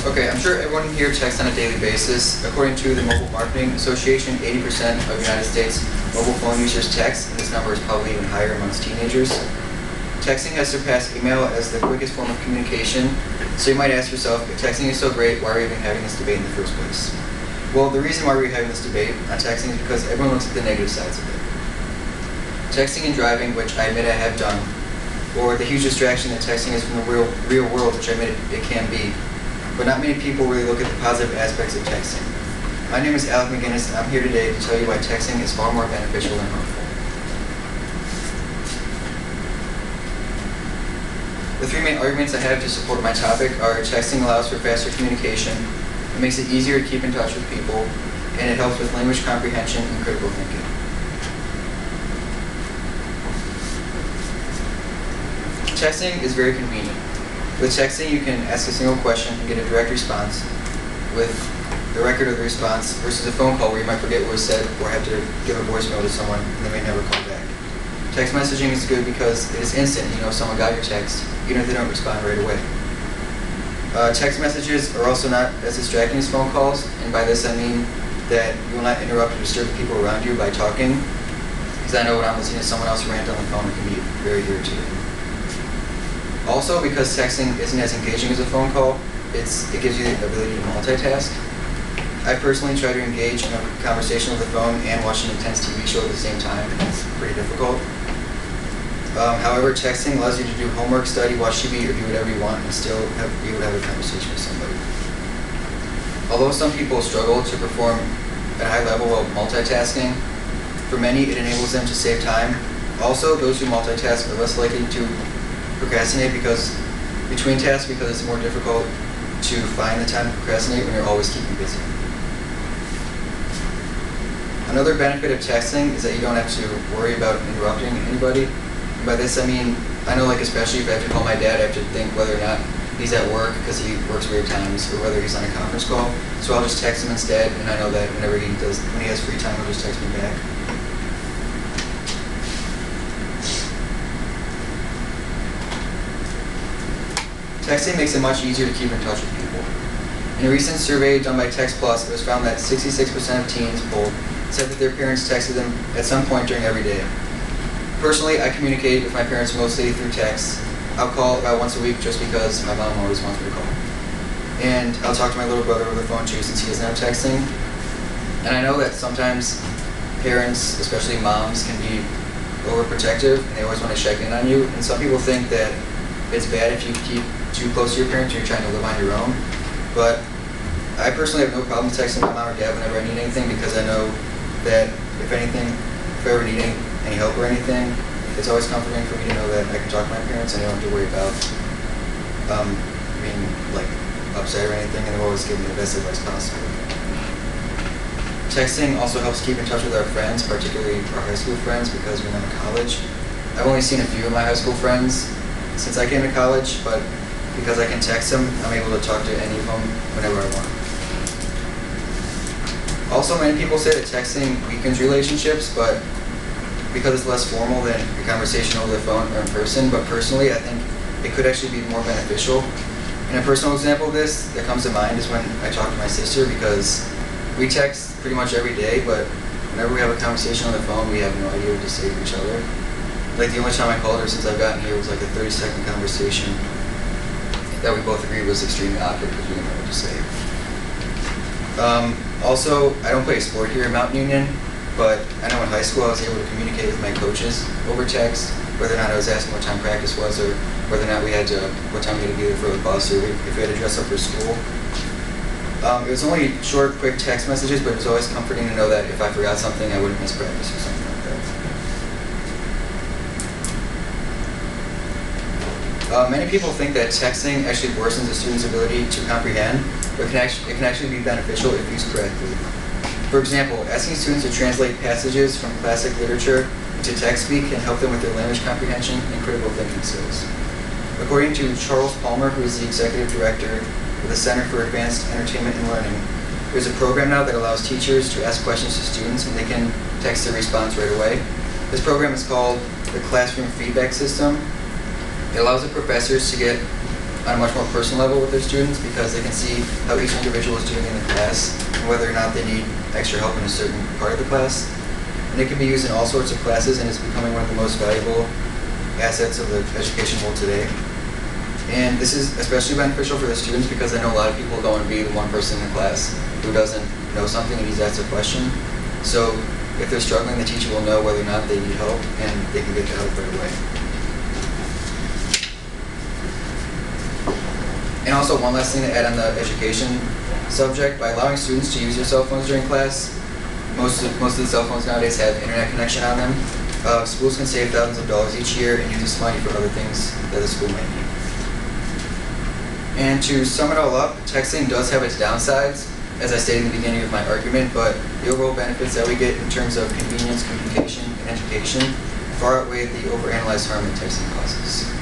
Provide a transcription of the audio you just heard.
Okay, I'm sure everyone here texts on a daily basis. According to the Mobile Marketing Association, 80% of United States mobile phone users text, and this number is probably even higher amongst teenagers. Texting has surpassed email as the quickest form of communication, so you might ask yourself, if texting is so great, why are we even having this debate in the first place? Well, the reason why we're having this debate on texting is because everyone looks at the negative sides of it. Texting and driving, which I admit I have done, or the huge distraction that texting is from the real world, which I admit it can be. But not many people really look at the positive aspects of texting. My name is Alec McGinnis, and I'm here today to tell you why texting is far more beneficial than harmful. The three main arguments I have to support my topic are texting allows for faster communication, it makes it easier to keep in touch with people, and it helps with language comprehension and critical thinking. Texting is very convenient. With texting, you can ask a single question and get a direct response with the record of the response versus a phone call where you might forget what was said or have to give a voicemail to someone and they may never call back. Text messaging is good because it is instant. You know someone got your text, even if they don't respond right away. Text messages are also not as distracting as phone calls, and by this I mean that you will not interrupt or disturb the people around you by talking, because I know when I'm listening to someone else rant on the phone, it can be very irritating. Also, because texting isn't as engaging as a phone call, it gives you the ability to multitask. I personally try to engage in a conversation with the phone and watch an intense TV show at the same time, and it's pretty difficult. However, texting allows you to do homework, study, watch TV, or do whatever you want and still be able to have a conversation with somebody. Although some people struggle to perform at a high level while multitasking, for many it enables them to save time. Also, those who multitask are less likely to procrastinate between tasks because it's more difficult to find the time to procrastinate when you're always keeping busy. Another benefit of texting is that you don't have to worry about interrupting anybody. And by this I mean, I know especially if I have to call my dad, I have to think whether or not he's at work because he works weird times or whether he's on a conference call. So I'll just text him instead, and I know that when he has free time, he'll just text me back. Texting makes it much easier to keep in touch with people. In a recent survey done by Text Plus, it was found that 66% of teens polled said that their parents texted them at some point during every day. Personally, I communicate with my parents mostly through text. I'll call about once a week just because my mom always wants me to call. And I'll talk to my little brother over the phone too since he doesn't have texting. And I know that sometimes parents, especially moms, can be overprotective and they always want to check in on you. And some people think that it's bad if you keep too close to your parents or you're trying to live on your own. But I personally have no problem texting my mom or dad whenever I need anything because I know that if I ever need any help or anything, it's always comforting for me to know that I can talk to my parents and I don't have to worry about being upset or anything, and they'll always give me the best advice possible. Texting also helps keep in touch with our friends, particularly our high school friends, because we're not in college. I've only seen a few of my high school friends since I came to college, but because I can text them, I'm able to talk to any of them whenever I want. Also, many people say that texting weakens relationships, but because it's less formal than a conversation over the phone or in person, but personally I think it could actually be more beneficial. And a personal example of this that comes to mind is when I talk to my sister, because we text pretty much every day, but whenever we have a conversation on the phone, we have no idea what to say to each other. The only time I called her since I've gotten here was a 30-second conversation that we both agreed was extremely awkward because we didn't know what to say. Also, I don't play a sport here at Mountain Union, but I know in high school I was able to communicate with my coaches over text, whether or not I was asking what time practice was or whether or not what time we had to be there for the bus or if we had to dress up for school. It was only short, quick text messages, but it was always comforting to know that if I forgot something, I wouldn't miss practice or something like that. Many people think that texting actually worsens a student's ability to comprehend, but it can actually be beneficial if used correctly. For example, asking students to translate passages from classic literature into text speak can help them with their language comprehension and critical thinking skills. According to Charles Palmer, who is the executive director of the Center for Advanced Entertainment and Learning, there's a program now that allows teachers to ask questions to students and they can text their response right away. This program is called the Classroom Feedback System. It allows the professors to get on a much more personal level with their students because they can see how each individual is doing in the class and whether or not they need extra help in a certain part of the class. And it can be used in all sorts of classes and is becoming one of the most valuable assets of the education world today. And this is especially beneficial for the students because I know a lot of people don't want to be the one person in the class who doesn't know something and he's asked a question. So if they're struggling, the teacher will know whether or not they need help and they can get the help right away. And also one last thing to add on the education subject, by allowing students to use their cell phones during class, most of the cell phones nowadays have internet connection on them. Schools can save thousands of dollars each year and use this money for other things that the school might need. And to sum it all up, texting does have its downsides, as I stated in the beginning of my argument, but the overall benefits that we get in terms of convenience, communication, and education far outweigh the overanalyzed harm that texting causes.